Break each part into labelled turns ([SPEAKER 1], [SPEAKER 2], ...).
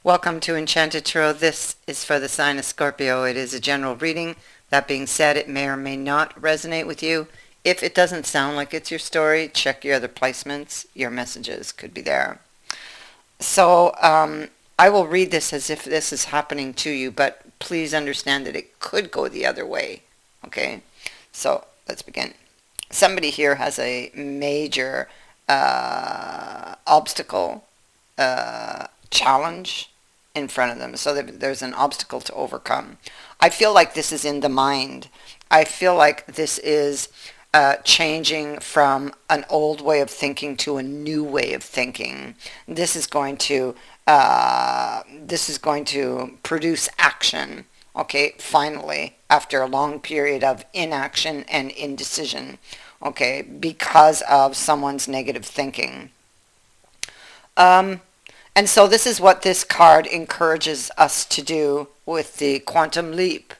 [SPEAKER 1] Welcome to Enchanted Tarot. This is for the sign of Scorpio. It is a general reading. That being said, it may or may not resonate with you. If it doesn't sound like it's your story, check your other placements. Your messages could be there. So I will read this as if this is happening to you, but please understand that it could go the other way. Okay? So let's begin. Somebody here has a major obstacle, challenge in front of them. So there's an obstacle to overcome. I feel like this is in the mind. I feel like this is changing from an old way of thinking to a new way of thinking. This is going to produce action. Okay, finally, after a long period of inaction and indecision. Okay, because of someone's negative thinking. And so this is what this card encourages us to do with the quantum leap,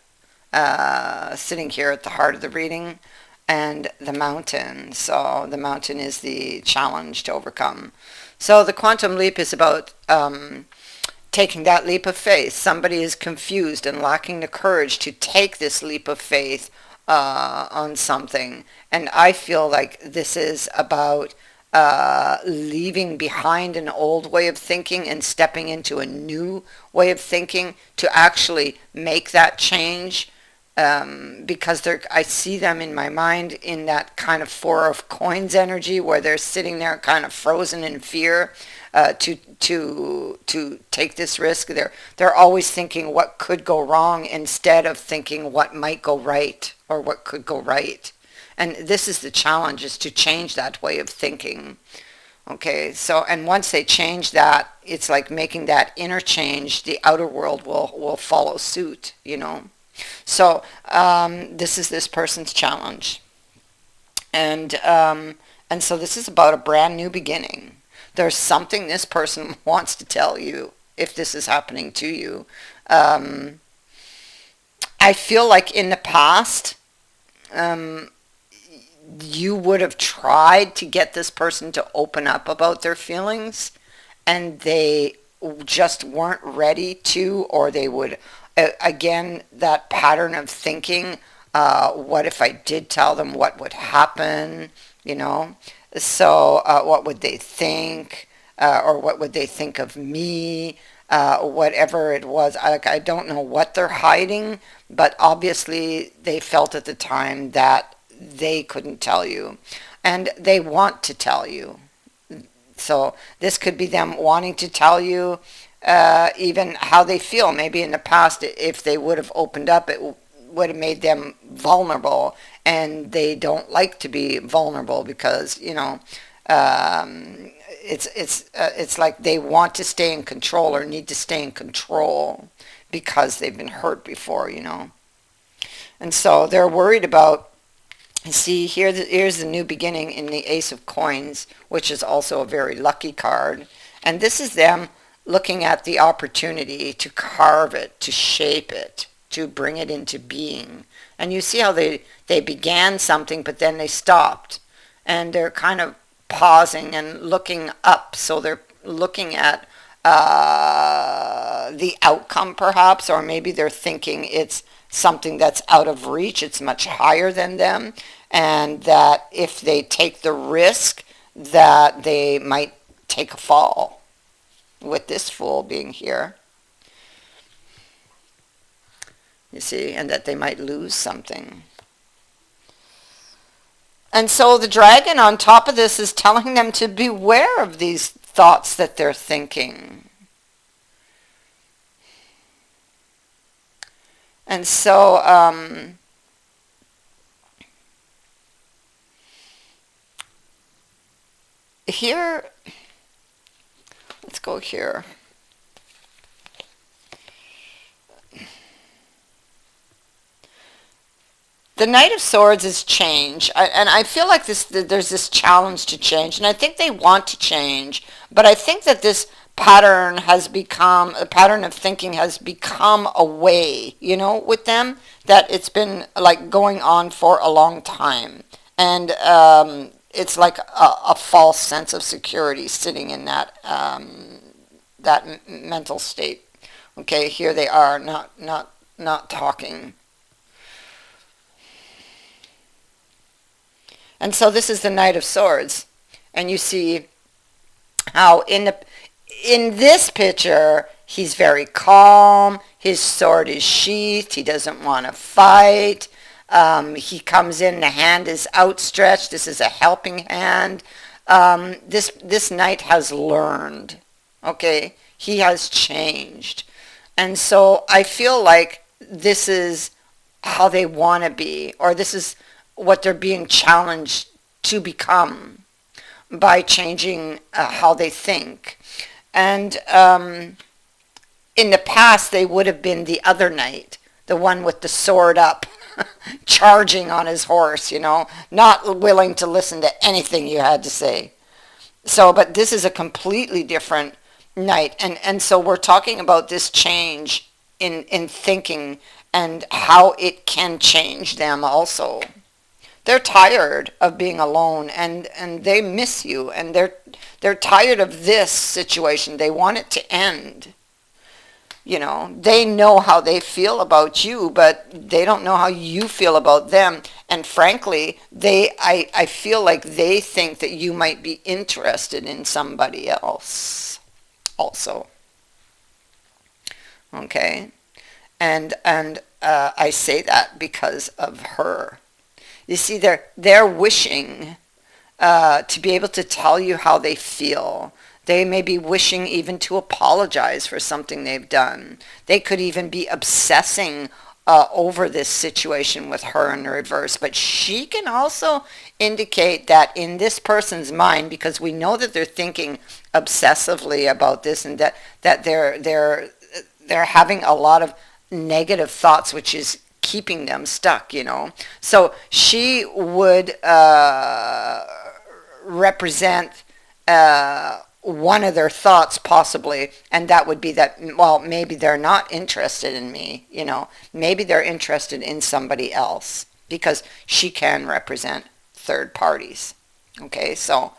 [SPEAKER 1] sitting here at the heart of the reading, and the mountain. So the mountain is the challenge to overcome. So the quantum leap is about taking that leap of faith. Somebody is confused and lacking the courage to take this leap of faith on something. And I feel like this is about leaving behind an old way of thinking and stepping into a new way of thinking to actually make that change, because I see them in my mind in that kind of Four of Coins energy where they're sitting there kind of frozen in fear to take this risk. They're always thinking what could go wrong instead of thinking what might go right or what could go right. And this is the challenge, is to change that way of thinking. Okay, so, and once they change that, it's like making that inner change, the outer world will follow suit, you know. So this is this person's challenge. And so this is about a brand new beginning. There's something this person wants to tell you if this is happening to you. I feel like in the past, you would have tried to get this person to open up about their feelings, and they just weren't ready to, or they would, again, that pattern of thinking, what if I did tell them, what would happen, you know? So what would they think, or what would they think of me, whatever it was. I don't know what they're hiding, but obviously they felt at the time that they couldn't tell you, and they want to tell you. So this could be them wanting to tell you even how they feel. Maybe in the past, if they would have opened up, it would have made them vulnerable, and they don't like to be vulnerable because, you know, it's like they want to stay in control or need to stay in control because they've been hurt before, you know. And so they're worried about, see, here's the new beginning in the Ace of Coins, which is also a very lucky card. And this is them looking at the opportunity to carve it, to shape it, to bring it into being. And you see how they began something, but then they stopped. And they're kind of pausing and looking up. So they're looking at the outcome, perhaps, or maybe they're thinking it's something that's out of reach, it's much higher than them, and that if they take the risk, that they might take a fall, with this Fool being here. You see, and that they might lose something. And so the dragon on top of this is telling them to beware of these thoughts that they're thinking. And so here, let's go here. The Knight of Swords is change, and I feel like there's this challenge to change, and I think they want to change, but I think that this pattern of thinking has become a way, you know, with them, that it's been like going on for a long time. And it's like a false sense of security sitting in that mental state. Okay, here they are, not talking. And so this is the Knight of Swords. And you see how in this picture he's very calm, his sword is sheathed, he doesn't want to fight. He comes in, the hand is outstretched, this is a helping hand. This knight has learned, okay? He has changed. And so I feel like this is how they want to be, or this is what they're being challenged to become by changing how they think. And in the past, they would have been the other knight, the one with the sword up, charging on his horse, not willing to listen to anything you had to say. So, but this is a completely different knight. And so we're talking about this change in thinking and how it can change them also. They're tired of being alone, and they miss you, and they're tired of this situation. They want it to end. They know how they feel about you, but they don't know how you feel about them. And frankly, I feel like they think that you might be interested in somebody else also. Okay? And I say that because of her. You see, they're wishing to be able to tell you how they feel. They may be wishing even to apologize for something they've done. They could even be obsessing over this situation with her in the reverse. But she can also indicate that in this person's mind, because we know that they're thinking obsessively about this, and that they're having a lot of negative thoughts, which is keeping them stuck. So she would represent one of their thoughts possibly, and that would be that, well, maybe they're not interested in me, maybe they're interested in somebody else, because she can represent third parties. Okay, so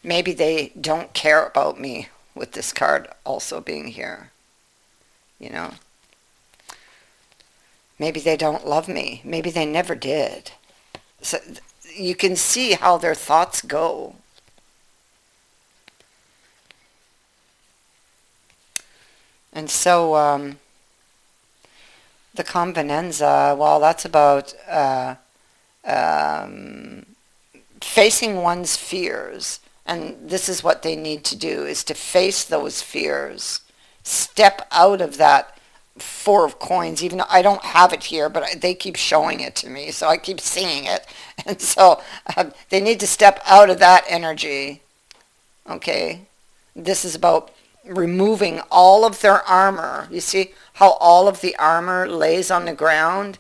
[SPEAKER 1] maybe they don't care about me, with this card also being here. Maybe they don't love me. Maybe they never did. So you can see how their thoughts go. And so the convenanza, well, that's about facing one's fears. And this is what they need to do, is to face those fears. Step out of that Four of Coins, even though I don't have it here, but they keep showing it to me, so I keep seeing it. And so they need to step out of that energy. Okay? This is about removing all of their armor. You see how all of the armor lays on the ground?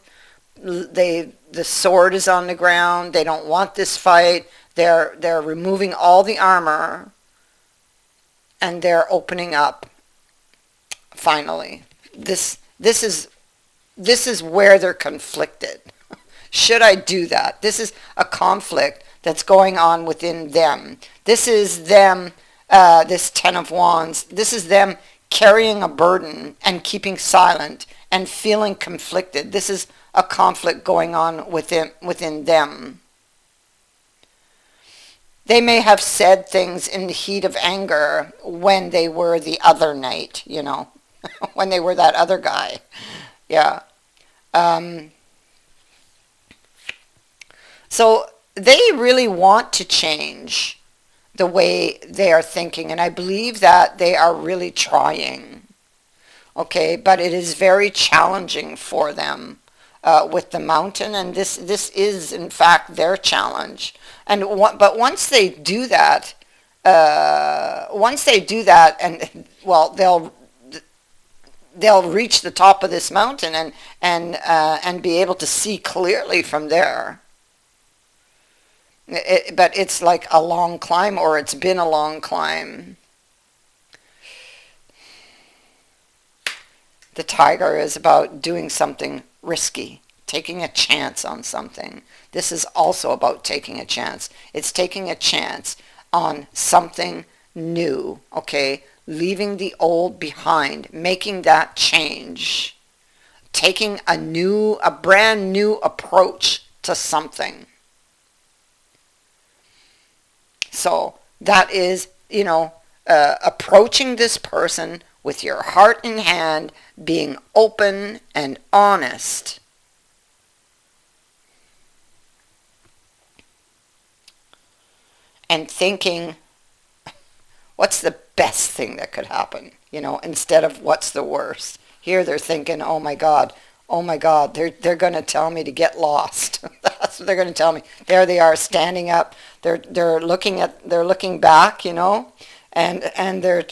[SPEAKER 1] The sword is on the ground. They don't want this fight. They're removing all the armor, and they're opening up finally. This is where they're conflicted. Should I do that? This is a conflict that's going on within them. This is them, this Ten of Wands. This is them carrying a burden and keeping silent and feeling conflicted. This is a conflict going on within them. They may have said things in the heat of anger when they were the other knight, when they were that other guy. Yeah. So they really want to change the way they are thinking, and I believe that they are really trying. Okay, but it is very challenging for them with the Mountain, and this is in fact their challenge. But once they do that, and well, they'll reach the top of this mountain and be able to see clearly from there. But it's like a long climb, or it's been a long climb. The Tiger is about doing something risky, taking a chance on something. This is also about taking a chance. It's taking a chance on something new, okay? Leaving the old behind, making that change, taking a brand new approach to something. So that is, approaching this person with your heart in hand, being open and honest. And thinking, what's the best thing that could happen? Instead of what's the worst. Here they're thinking, oh my God, they're going to tell me to get lost. That's what they're going to tell me. There they are standing up. They're looking back, and they're,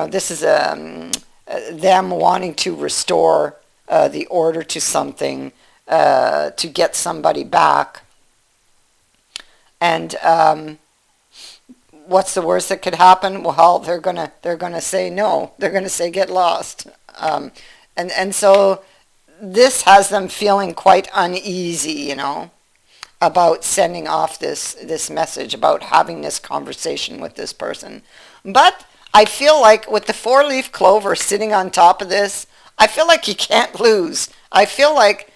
[SPEAKER 1] this is them wanting to restore the order to something, to get somebody back. And what's the worst that could happen? Well, they're gonna say no. They're gonna say get lost. And so this has them feeling quite uneasy, about sending off this message, about having this conversation with this person. But I feel like with the 4-leaf clover sitting on top of this, I feel like you can't lose. I feel like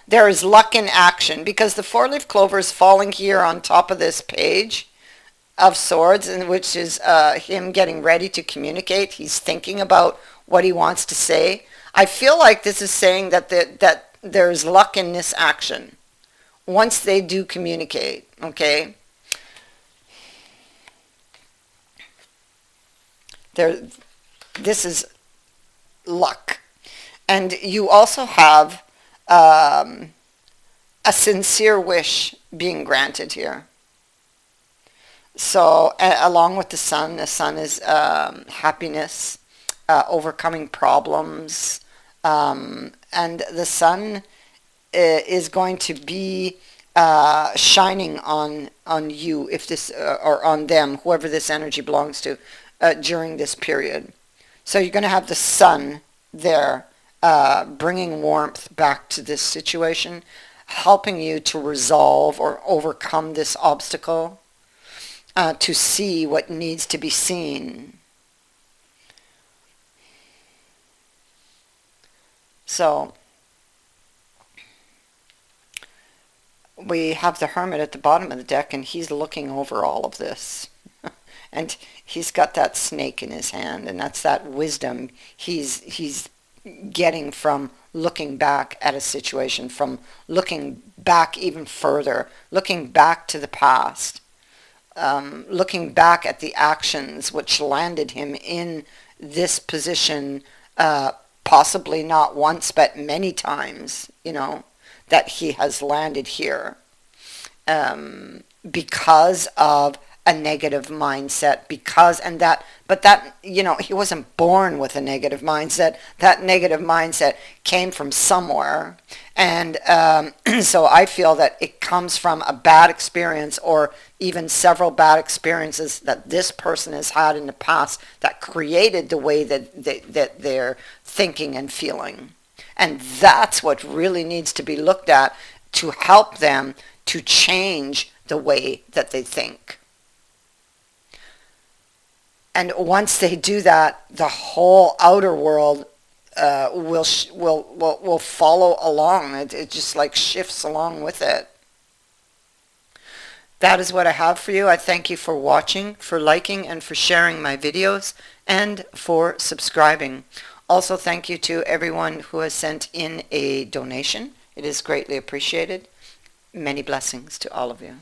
[SPEAKER 1] there is luck in action, because the 4-leaf clover is falling here on top of this page of swords, and which is him getting ready to communicate. He's thinking about what he wants to say. I feel like this is saying that there's luck in this action once they do communicate, okay? This is luck. And you also have a sincere wish being granted here. So along with the sun is happiness, overcoming problems, and the sun is going to be shining on you, if this or on them, whoever this energy belongs to, during this period. So you're going to have the sun there, bringing warmth back to this situation, helping you to resolve or overcome this obstacle, to see what needs to be seen. So we have the Hermit at the bottom of the deck, and he's looking over all of this. And he's got that snake in his hand, and that's that wisdom he's getting from looking back at a situation, from looking back even further, looking back to the past, looking back at the actions which landed him in this position, possibly not once but many times, that he has landed here, because of a negative mindset, he wasn't born with a negative mindset. That negative mindset came from somewhere, and so I feel that it comes from a bad experience, or even several bad experiences that this person has had in the past, that created the way that they're thinking and feeling. And that's what really needs to be looked at to help them to change the way that they think. And once they do that, the whole outer world will follow along. It just like shifts along with it. That is what I have for you. I thank you for watching, for liking, and for sharing my videos, and for subscribing. Also, thank you to everyone who has sent in a donation. It is greatly appreciated. Many blessings to all of you.